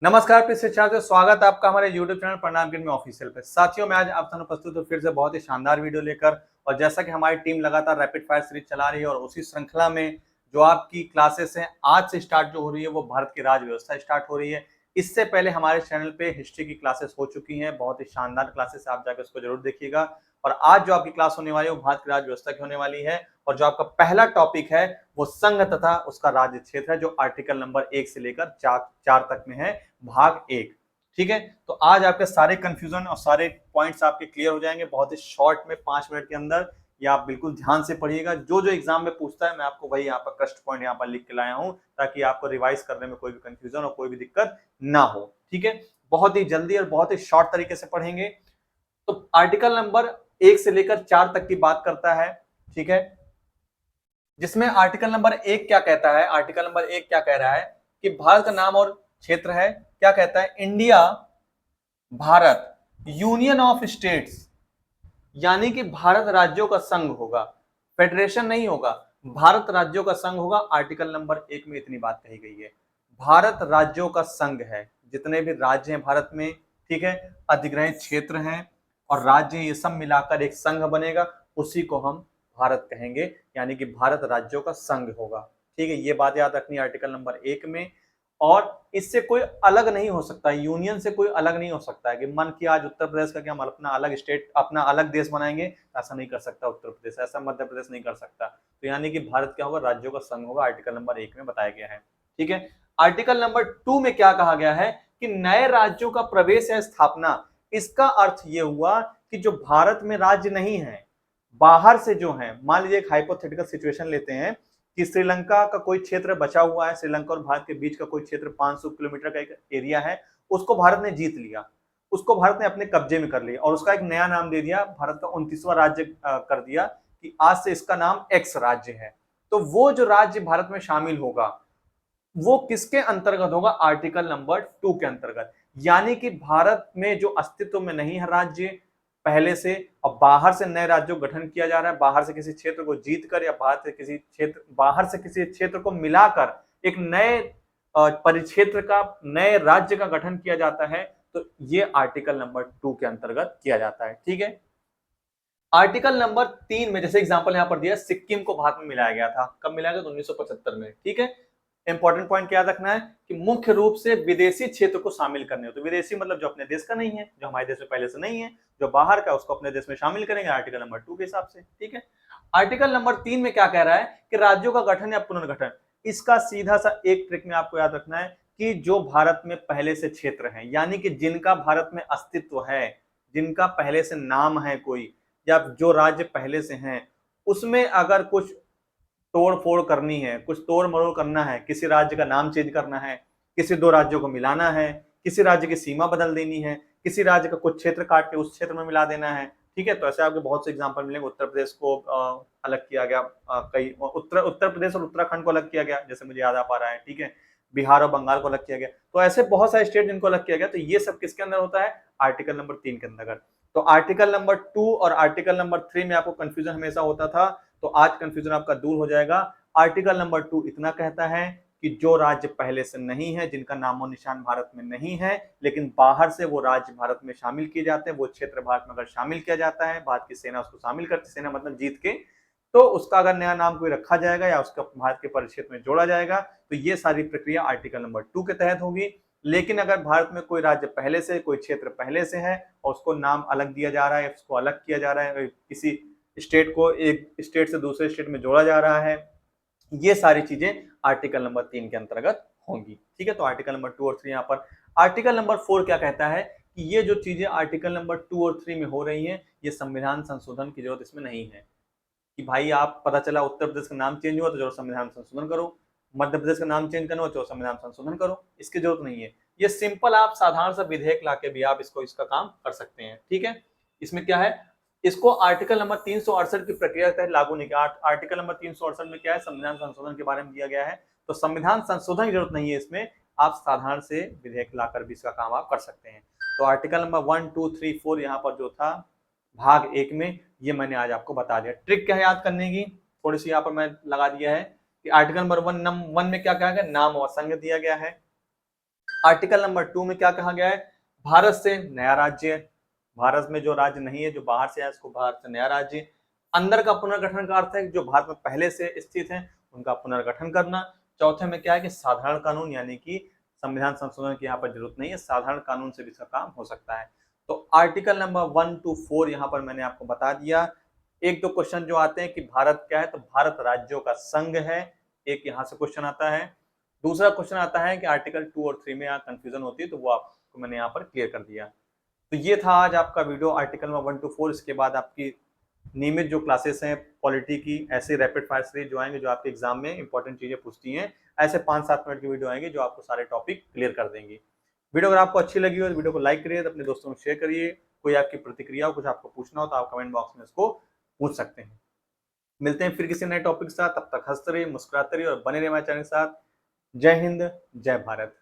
नमस्कार प्रिय शिक्षार्थियों, स्वागत है आपका हमारे YouTube चैनल प्रणाम में ऑफिशियल पे। साथियों, मैं आज आप सामने प्रस्तुत हूँ फिर से बहुत ही शानदार वीडियो लेकर। और जैसा कि हमारी टीम लगातार रैपिड फायर सीरीज चला रही है और उसी श्रृंखला में जो आपकी क्लासेस हैं आज से स्टार्ट जो हो रही है वो भारत की राज्य व्यवस्था स्टार्ट हो रही है। इससे पहले हमारे चैनल पे हिस्ट्री की क्लासेस हो चुकी हैं, बहुत ही शानदार क्लासेस, आप जाकर उसको जरूर देखिएगा। और आज जो आपकी क्लास होने वाली है वो भारत की राज्य व्यवस्था की होने वाली है। और जो आपका पहला टॉपिक है वो संघ तथा उसका राज्य क्षेत्र है, जो आर्टिकल नंबर 1 से लेकर 4 तक में है, भाग 1। ठीक है, तो आज आपके सारे कंफ्यूजन और सारे पॉइंट्स आपके क्लियर हो जाएंगे बहुत ही शॉर्ट में, 5 मिनट के अंदर। या आप बिल्कुल ध्यान से पढ़िएगा, जो जो एग्जाम में पूछता है मैं आपको वही यहाँ पर कष्ट पॉइंट यहाँ पर लिख के लाया हूं, ताकि आपको रिवाइज करने में कोई भी कंफ्यूजन और कोई भी दिक्कत ना हो। ठीक है, बहुत ही जल्दी और बहुत ही शॉर्ट तरीके से पढ़ेंगे। तो आर्टिकल नंबर 1 से लेकर 4 तक की बात करता है। ठीक है, जिसमें आर्टिकल नंबर 1 क्या कहता है, आर्टिकल नंबर 1 क्या कह रहा है कि भारत का नाम और क्षेत्र है। क्या कहता है? India, Bharat, union of states, यानी कि भारत राज्यों का संघ होगा, फेडरेशन नहीं होगा, भारत राज्यों का संघ होगा। आर्टिकल नंबर 1 में इतनी बात कही गई है, भारत राज्यों का संघ है, जितने भी राज्य हैं भारत में, ठीक है, अधिग्रहित क्षेत्र हैं और राज्य, ये सब मिलाकर एक संघ बनेगा, उसी को हम भारत कहेंगे, यानी कि भारत राज्यों का संघ होगा। ठीक है, ये बात याद रखनी है आर्टिकल नंबर 1 में। और इससे कोई अलग नहीं हो सकता, यूनियन से कोई अलग नहीं हो सकता है कि मन किया आज उत्तर प्रदेश का कि हम अपना अलग स्टेट, अपना अलग देश बनाएंगे, ऐसा नहीं कर सकता उत्तर प्रदेश, ऐसा मध्य प्रदेश नहीं कर सकता। तो यानी कि भारत क्या होगा? राज्यों का संघ होगा, आर्टिकल नंबर 1 में बताया गया है। ठीक है, आर्टिकल नंबर 2 में क्या कहा गया है कि नए राज्यों का प्रवेश या स्थापना। इसका अर्थ यह हुआ कि जो भारत में राज्य नहीं है, बाहर से जो है, मान लीजिए एक हाइपोथेटिकल सिचुएशन लेते हैं कि श्रीलंका का कोई क्षेत्र बचा हुआ है, श्रीलंका और भारत के बीच का कोई क्षेत्र 500 किलोमीटर का एक एरिया है, उसको भारत ने जीत लिया, उसको भारत ने अपने कब्जे में कर लिया और उसका एक नया नाम दे दिया, भारत का 29वां राज्य कर दिया कि आज से इसका नाम एक्स राज्य है। तो वो जो राज्य भारत में शामिल होगा वो किसके अंतर्गत होगा? आर्टिकल नंबर 2 के अंतर्गत। यानी कि भारत में जो अस्तित्व में नहीं है राज्य पहले से, और बाहर से नए राज्यों का गठन किया जा रहा है, बाहर से किसी क्षेत्र को जीतकर या बाहर से किसी क्षेत्र को मिलाकर एक नए परिक्षेत्र का, नए राज्य का गठन किया जाता है, तो ये आर्टिकल नंबर 2 के अंतर्गत किया जाता है। ठीक है, आर्टिकल नंबर 3 में जैसे एग्जांपल यहां पर दिया, सिक्किम को भारत में मिलाया गया था, कब मिलाया गया? तो 1975 में। ठीक है, इंपॉर्टेंट पॉइंट क्या रखना है कि मुख्य रूप से विदेशी क्षेत्र को शामिल करने हो, तो विदेशी मतलब जो अपने देश का नहीं है, जो हमारे देश में पहले से नहीं है, जो बाहर का, उसको अपने देश में शामिल करेंगे आर्टिकल नंबर 2 के हिसाब से। ठीक है, आर्टिकल नंबर 3 में क्या कह रहा है कि राज्यों का गठन या पुनर्गठन। इसका सीधा सा एक ट्रिक में आपको याद रखना है कि जो भारत में पहले से क्षेत्र है, यानी कि जिनका भारत में अस्तित्व है, जिनका पहले से नाम है कोई, या जो राज्य पहले से हैं, उसमें अगर कुछ तोड़ फोड़ करनी है, कुछ तोड़ मरोड़ करना है, किसी राज्य का नाम चेंज करना है, किसी दो राज्यों को मिलाना है, किसी राज्य की सीमा बदल देनी है, किसी राज्य का कुछ क्षेत्र काट के उस क्षेत्र में मिला देना है। ठीक है, तो ऐसे आपको बहुत से एग्जांपल मिलेंगे। उत्तर प्रदेश को अलग किया गया, कई उत्तर प्रदेश और उत्तराखंड को अलग किया गया, जैसे मुझे याद आ पा रहा है। ठीक है, बिहार और बंगाल को अलग किया गया, तो ऐसे बहुत सारे स्टेट जिनको अलग किया गया, तो ये सब किसके अंदर होता है? आर्टिकल नंबर 3 के अंदर। तो आर्टिकल नंबर 2 और आर्टिकल नंबर 3 में आपको कंफ्यूजन हमेशा होता था, तो आज कंफ्यूजन आपका दूर हो जाएगा। आर्टिकल नंबर 2 इतना कहता है कि जो राज्य पहले से नहीं है, जिनका नामो निशान भारत में नहीं है, लेकिन बाहर से वो राज्य भारत में शामिल किए जाते हैं, वो क्षेत्र भारत में अगर शामिल किया जाता है, भारत की सेना उसको शामिल करती, सेना मतलब जीत के, तो उसका अगर नया नाम कोई रखा जाएगा या उसका भारत के परिक्षेत्र में जोड़ा जाएगा, तो ये सारी प्रक्रिया आर्टिकल नंबर 2 के तहत होगी। लेकिन अगर भारत में कोई राज्य पहले से, कोई क्षेत्र पहले से है और उसको नाम अलग दिया जा रहा है, उसको अलग किया जा रहा है, किसी स्टेट को एक स्टेट से दूसरे स्टेट में जोड़ा जा रहा है, ये सारी चीजें आर्टिकल नंबर 3 के अंतर्गत होंगी। ठीक है, तो आर्टिकल नंबर 2 और 3 यहाँ पर। आर्टिकल नंबर 4 क्या कहता है कि ये जो चीजें आर्टिकल नंबर 2 और 3 में हो रही हैं, ये संविधान संशोधन की जरूरत इसमें नहीं है कि भाई आप पता चला उत्तर प्रदेश का नाम चेंज हुआ तो जो संविधान संशोधन करो, मध्य प्रदेश का नाम चेंज करना हो तो संविधान संशोधन करो, इसकी जरूरत नहीं है। ये सिंपल आप साधारण सा विधेयक लाके भी आप इसका काम कर सकते हैं। ठीक है, इसमें क्या है, इसको आर्टिकल नंबर 368 की प्रक्रिया के तहत लागू नहीं किया। आर्टिकल नंबर 368 में क्या है, संविधान संशोधन के बारे में दिया गया है, तो संविधान संशोधन की जरूरत नहीं है इसमें, आप साधारण से विधेयक लाकर भी इसका काम आप कर सकते हैं। तो आर्टिकल नंबर 1, 2, 3, 4 यहाँ पर जो था भाग 1 में, ये मैंने आज आपको बता दिया। ट्रिक क्या है याद करने की, थोड़ी सी यहाँ पर मैं लगा दिया है कि आर्टिकल नंबर 1 में क्या कहा गया, नाम और संघ दिया गया है। आर्टिकल नंबर 2 में क्या कहा गया है? भारत से नया राज्य, भारत में जो राज्य नहीं है, जो बाहर से है, उसको भारत से नया राज्य। अंदर का पुनर्गठन का अर्थ है जो भारत में पहले से स्थित है उनका पुनर्गठन करना। चौथे में क्या है कि साधारण कानून, यानी कि संविधान संशोधन की यहाँ पर जरूरत नहीं है, साधारण कानून से भी इसका काम हो सकता है। तो आर्टिकल नंबर 1 to 4 यहाँ पर मैंने आपको बता दिया। एक दो क्वेश्चन जो आते हैं कि भारत क्या है, तो भारत राज्यों का संघ है, एक यहाँ से क्वेश्चन आता है। दूसरा क्वेश्चन आता है कि आर्टिकल 2 और 3 में यहाँ कंफ्यूजन होती है, तो वो आपको मैंने यहाँ पर क्लियर कर दिया। तो ये था आज आपका वीडियो आर्टिकल में 1 to 4। इसके बाद आपकी नियमित जो क्लासेस हैं पॉलिटी की, ऐसे रैपिड फायर सीरीज जो आएंगे जो आपके एग्जाम में इंपॉर्टेंट चीजें पूछती हैं, ऐसे 5-7 मिनट की वीडियो आएंगे जो आपको सारे टॉपिक क्लियर कर देंगी। वीडियो अगर आपको अच्छी लगी हो तो वीडियो को लाइक करिए, अपने दोस्तों में शेयर करिए। कोई आपकी प्रतिक्रिया हो, कुछ आपको पूछना हो तो आप कमेंट बॉक्स में इसको पूछ सकते हैं। मिलते हैं फिर किसी नए टॉपिक के साथ, तब तक हंसते रहिए, मुस्कुराते रहिए और बने रहिए हमारे चैनल के साथ। जय हिंद, जय भारत।